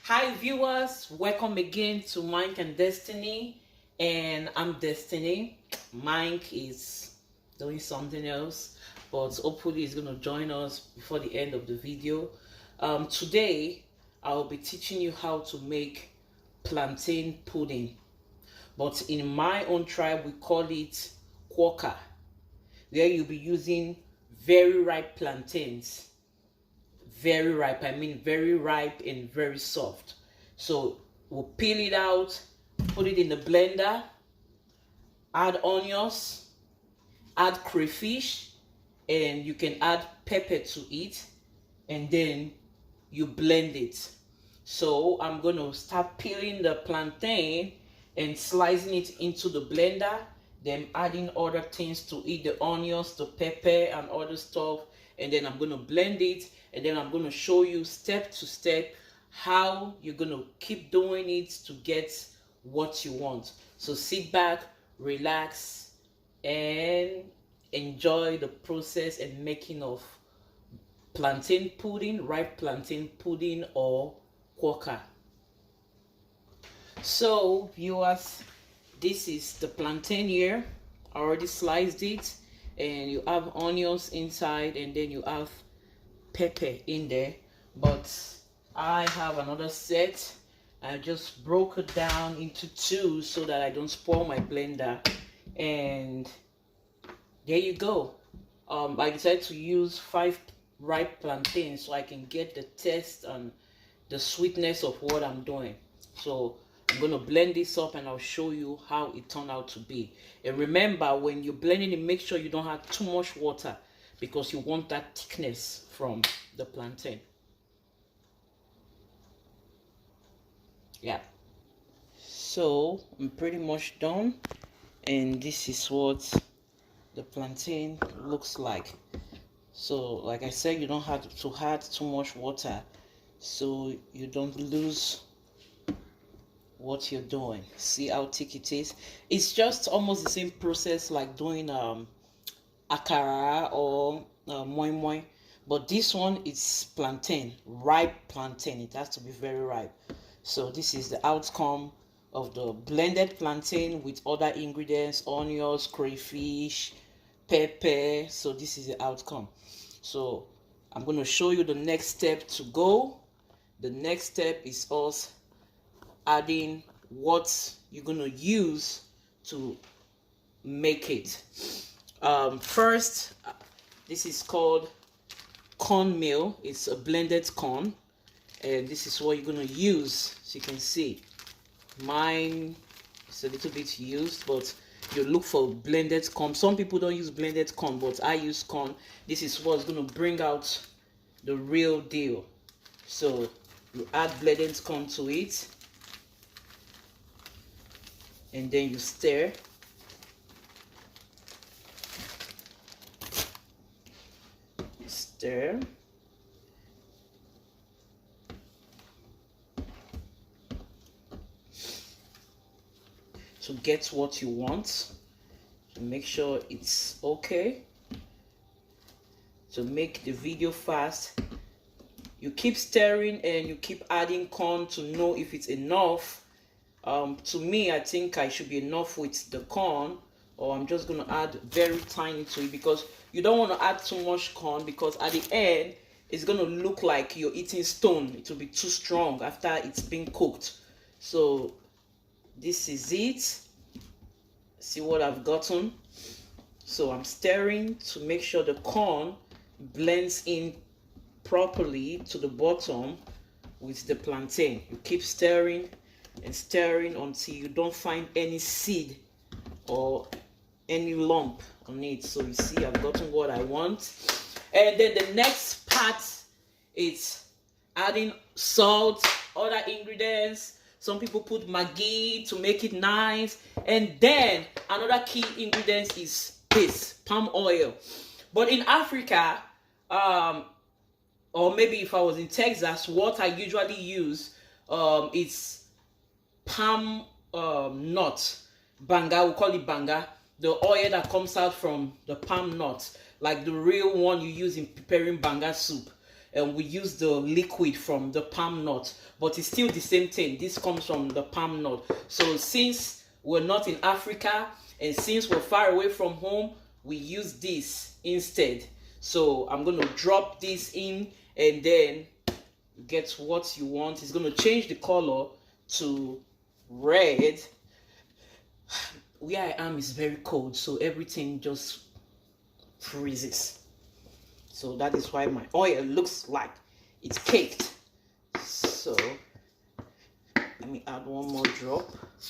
Hi viewers, welcome again to Mike and Destiny, and I'm Destiny. Mike is doing something else, but hopefully he's going to join us before the end of the video. Today I'll be teaching you how to make plantain pudding, but in my own tribe we call it Kworka, where you'll be using very ripe plantains. Very ripe, I mean very ripe and very soft. So we'll peel it out, put it in the blender, add onions, add crayfish, and you can add pepper to it, and then you blend it. So I'm going to start peeling the plantain and slicing it into the blender, then adding other things to it, the onions, the pepper and other stuff, and then I'm going to blend it, and then I'm going to show you step to step how you're going to keep doing it to get what you want. So sit back, relax, and enjoy the process and making of plantain pudding, ripe plantain pudding, or Kworka. So viewers, this is the plantain here. I already sliced it, and you have onions inside, and then you have pepper in there, but I have another set. I just broke it down into two so that I don't spoil my blender, and there you go. I decided to use 5 ripe plantains so I can get the taste and the sweetness of what I'm doing. So I'm going to blend this up and I'll show you how it turned out to be. And remember, when you're blending it, make sure you don't have too much water, because you want that thickness from the plantain. Yeah. So I'm pretty much done, and this is what the plantain looks like. So like I said, you don't have to add too much water so you don't lose what you're doing. See how thick it is? It's just almost the same process like doing akara or moi moi, but this one is plantain, ripe plantain. It has to be very ripe. So this is the outcome of the blended plantain with other ingredients, onions, crayfish, pepper. So this is the outcome. So I'm going to show you the next step to go. The next step is us adding what you're going to use to make it. First, this is called cornmeal. It's a blended corn, and this is what you're going to use. So you can see mine is a little bit used, but you look for blended corn. Some people don't use blended corn, but I use corn. This is what's going to bring out the real deal. So you add blended corn to it, and then you stir. Stir. To get what you want. To make sure it's okay. To make the video fast, you keep stirring and you keep adding corn to know if it's enough. To me, I think I should be enough with the corn, or I'm just going to add very tiny to it, because you don't want to add too much corn, because at the end it's going to look like you're eating stone. It will be too strong after it's been cooked. So this is it. See what I've gotten. So I'm stirring to make sure the corn blends in properly to the bottom with the plantain. You keep stirring and stirring until you don't find any seed or any lump on it. So you see, I've gotten what I want. And then the next part is adding salt, other ingredients. Some people put Maggi to make it nice. And then another key ingredient is this, palm oil. But in Africa, or maybe if I was in Texas, what I usually use is palm nut, banga. We call it banga, the oil that comes out from the palm nut, like the real one you use in preparing banga soup. we use the liquid from the palm nut, but it's still the same thing. This comes from the palm nut. So since we're not in Africa and since we're far away from home, we use this instead. So I'm going to drop this in, and then get what you want. It's going to change the color to red. Where I am is very cold, so everything just freezes. So that is why my oil looks like it's caked. So let me add one more drop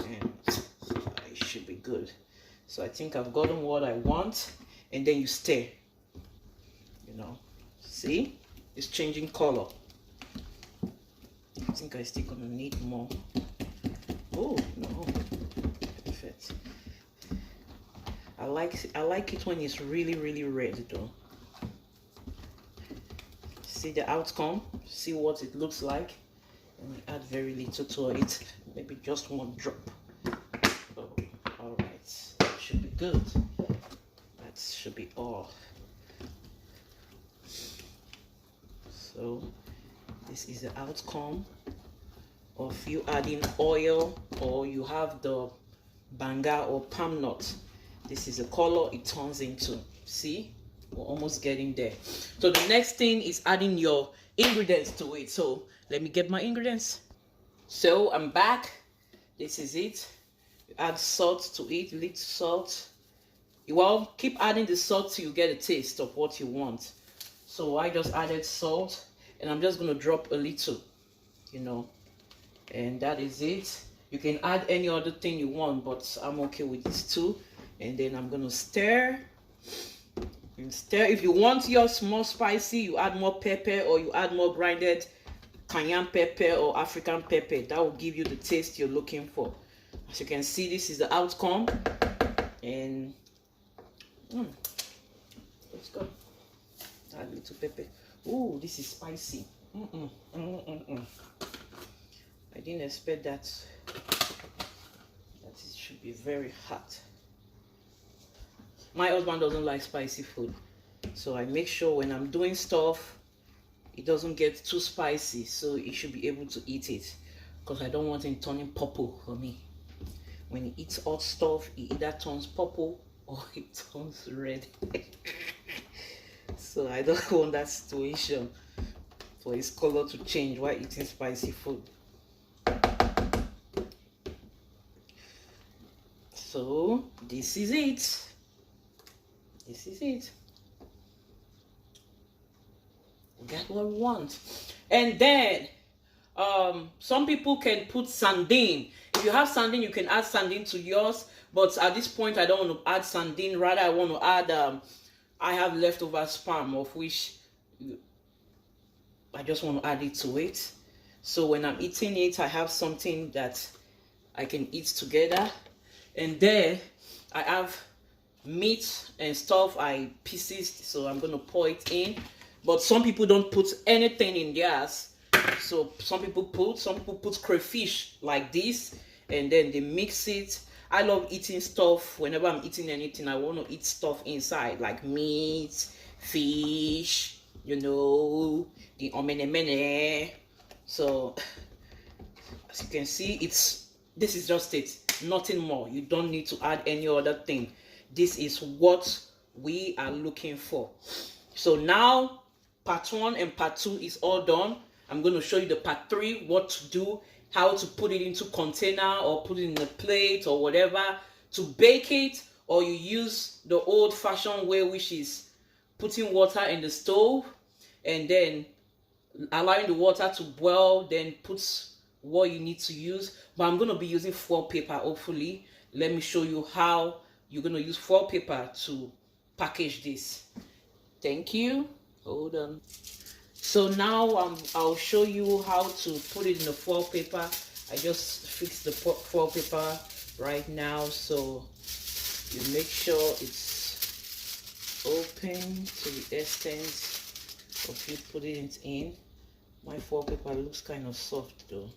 and it should be good. So I think I've gotten what I want, and then you stir. You know, see, it's changing color. I think I still gonna need more. Oh no, perfect. I like it when it's really red though. See the outcome, see what it looks like. Let me add very little to it, maybe just one drop. Oh, all right, that should be good. That should be all. So this is the outcome of you adding oil, or you have the banga or palm nut. This is the color it turns into. See, we're almost getting there. So the next thing is adding your ingredients to it. So let me get my ingredients. So I'm back. This is it. You add salt to it, little salt. Well, keep adding the salt till you get a taste of what you want. So I just added salt, and I'm just going to drop a little, you know, and that is it. You can add any other thing you want, but I'm okay with this too. And then I'm going to stir and stir. If you want yours more spicy, you add more pepper, or you add more grinded cayenne pepper or African pepper. That will give you the taste you're looking for. As you can see, this is the outcome. And let's go. Add a little pepper. Oh, this is spicy. I didn't expect that. That it should be very hot. My husband doesn't like spicy food, so I make sure when I'm doing stuff, it doesn't get too spicy, so he should be able to eat it, because I don't want him turning purple for me. When he eats hot stuff, he either turns purple or it turns red. So I don't want that situation for his color to change while eating spicy food. So this is it. This is it. Get what we want. And then some people can put sardine. If you have sardine, you can add sardine to yours, but at this point I don't want to add sardine. Rather, I want to add I have leftover spam, of which I just want to add it to it. So when I'm eating it, I have something that I can eat together. And then I have meat and stuff I pieces, so I'm gonna pour it in. But some people don't put anything in theirs. So some people put crayfish like this, and then they mix it. I love eating stuff. Whenever I'm eating anything, I want to eat stuff inside, like meat, fish, you know, the omenemene. So as you can see, this is just it, nothing more. You don't need to add any other thing. This is what we are looking for. So now part 1 and part 2 is all done. I'm going to show you the part 3, what to do, how to put it into container or put it in a plate or whatever to bake it, or you use the old-fashioned way, which is putting water in the stove and then allowing the water to boil, then put what you need to use. But I'm going to be using foil paper, hopefully. Let me show you how you're going to use foil paper to package this. Thank you. Hold on. So now I'll show you how to put it in the foil paper. I just fixed the foil paper right now, so you make sure it's open to the extent of you putting it in. My foil paper looks kind of soft though.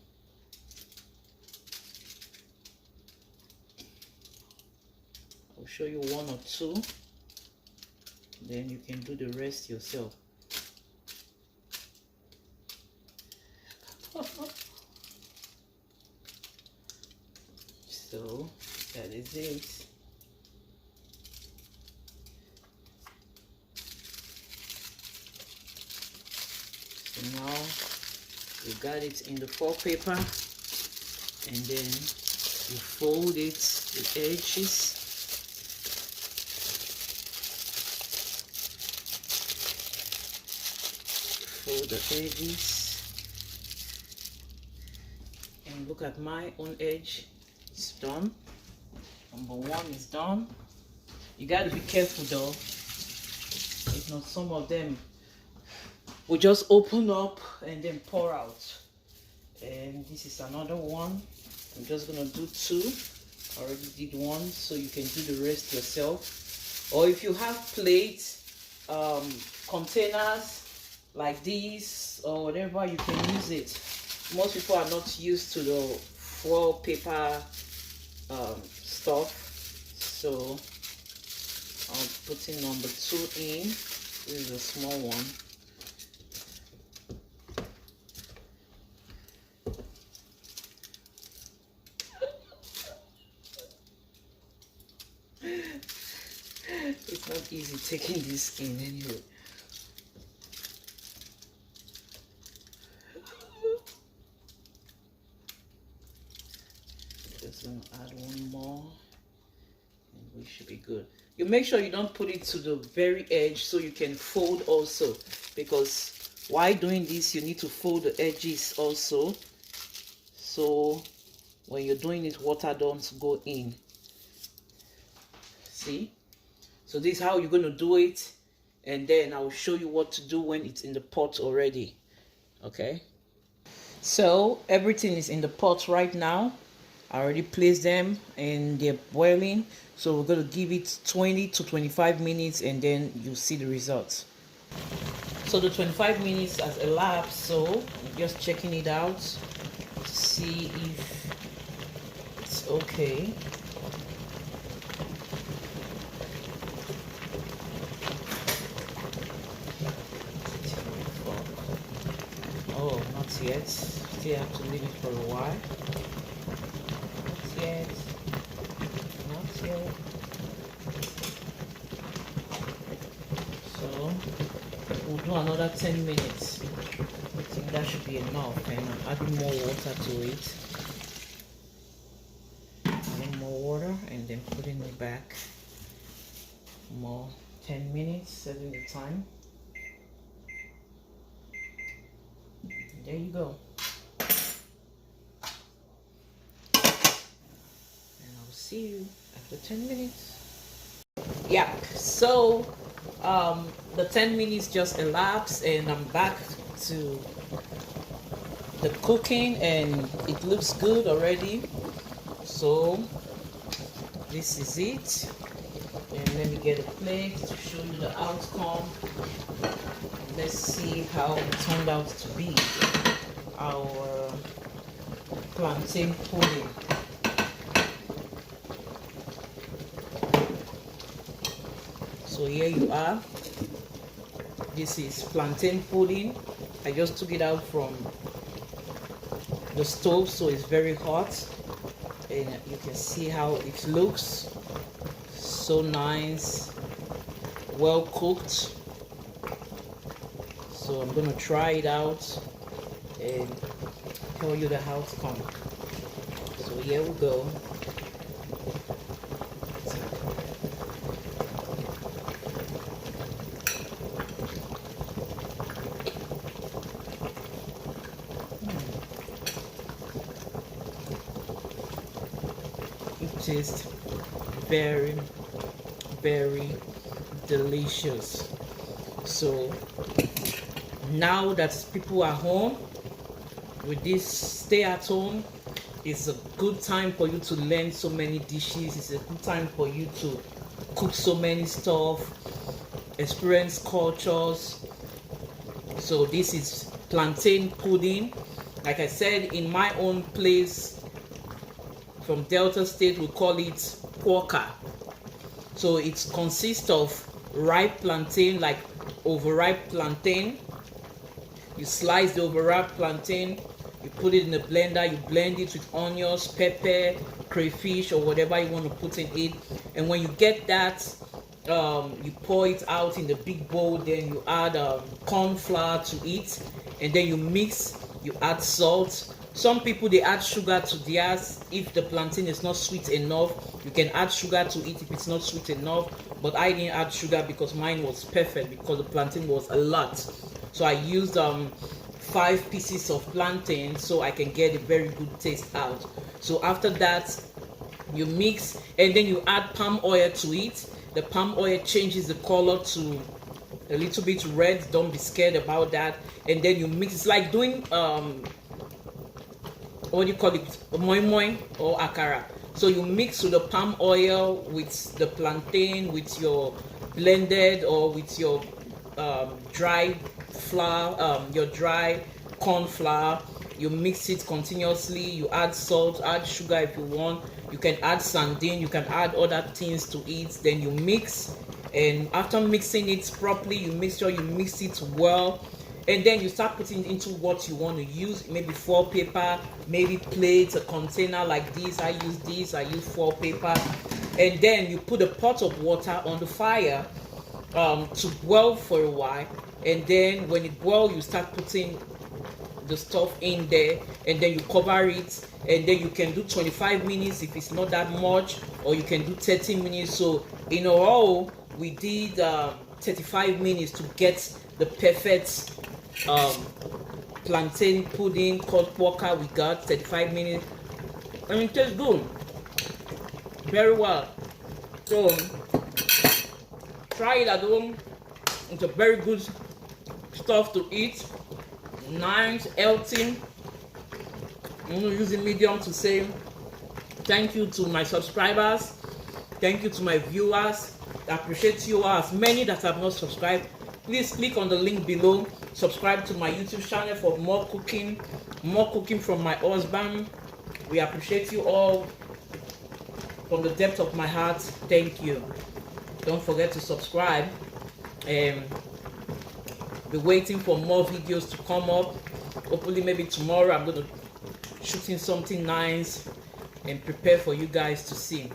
I'll show you 1 or 2, then you can do the rest yourself. So that is it. So now you got it in the foil paper, and then you fold it, the edges. Fold the edges, and look at my own edge. It's done. Number one is done. You got to be careful though. If not, some of them will just open up and then pour out. And this is another one. I'm just gonna do two. I already did one, so you can do the rest yourself. Or if you have plates, containers like these or whatever, you can use it. Most people are not used to the foil paper stuff, so I'm putting number two in. This is a small one. It's not easy taking this in anyway. Just gonna add one more and we should be good. You make sure you don't put it to the very edge so you can fold also, because while doing this you need to fold the edges also, so when you're doing it water don't go in. See? So this is how you're going to do it, and then I will show you what to do when it's in the pot already. Okay, so everything is in the pot right now. I already placed them and they're boiling, so we're going to give it 20 to 25 minutes and then you'll see the results. So the 25 minutes has elapsed, so I'm just checking it out to see if it's okay. Oh, not yet. Still have to leave it for a while. Not yet. Not yet. So we'll do another 10 minutes. I think that should be enough, and I'm adding more water to it. Adding more water and then putting it back. More 10 minutes, setting the time. There you go. And I'll see you after 10 minutes. Yeah, so the 10 minutes just elapsed and I'm back to the cooking and it looks good already. So this is it. And let me get a plate to show you the outcome. Let's see how it turned out to be. Our plantain pudding. So here you are. This is plantain pudding. I just took it out from the stove, so it's very hot, and you can see how it looks. So nice, well cooked. So I'm gonna try it out and tell you the outcome. So here we go. It tastes very, very delicious. So now that people are home with this stay at home, it's a good time for you to learn so many dishes. It's a good time for you to cook so many stuff, experience cultures. So this is plantain pudding. Like I said, in my own place from Delta State, we call it Kworka. So it consists of ripe plantain, like overripe plantain. You slice the overripe plantain, You put it in the blender, you blend it with onions, pepper, crayfish, or whatever you want to put in it. And when you get that, you pour it out in the big bowl. Then you add corn flour to it, and then you mix. You add salt. Some people, they add sugar to theirs. If the plantain is not sweet enough, you can add sugar to it if it's not sweet enough. But I didn't add sugar because mine was perfect, because the plantain was a lot. So I used 5 pieces of plantain so I can get a very good taste out. So after that, you mix, and then you add palm oil to it. The palm oil changes the color to a little bit red. Don't be scared about that. And then you mix. It's like doing what do you call it, moi moi or akara. So you mix with the palm oil with the plantain, with your blended or with your dry flour, your dry corn flour. You mix it continuously. You add salt, add sugar if you want. You can add sardine, you can add other things to it. Then you mix, and after mixing it properly, you make sure you mix it well. And then you start putting into what you want to use, maybe foil paper, maybe plates, a container like this. I use foil paper. And then you put a pot of water on the fire to boil for a while. And then when it boils, you start putting the stuff in there, and then you cover it, and then you can do 25 minutes if it's not that much, or you can do 30 minutes. So in a row, we did 35 minutes to get the perfect plantain pudding called Kworka. We got 35 minutes, and it tastes good, very well. So try it at home. It's a very good stuff to eat, nice, healthy. I'm using medium to say thank you to my subscribers, thank you to my viewers. I appreciate you all. As many that have not subscribed, please click on the link below, subscribe to my YouTube channel for more cooking from my husband. We appreciate you all from the depth of my heart. Thank you. Don't forget to subscribe, and be waiting for more videos to come up. Hopefully maybe tomorrow I'm going to shoot in something nice and prepare for you guys to see.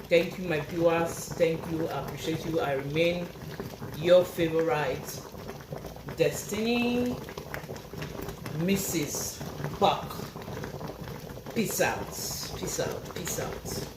Thank you, my viewers. Thank you. I appreciate you. I remain your favorite Destiny Mrs. Buck. Peace out. Peace out. Peace out.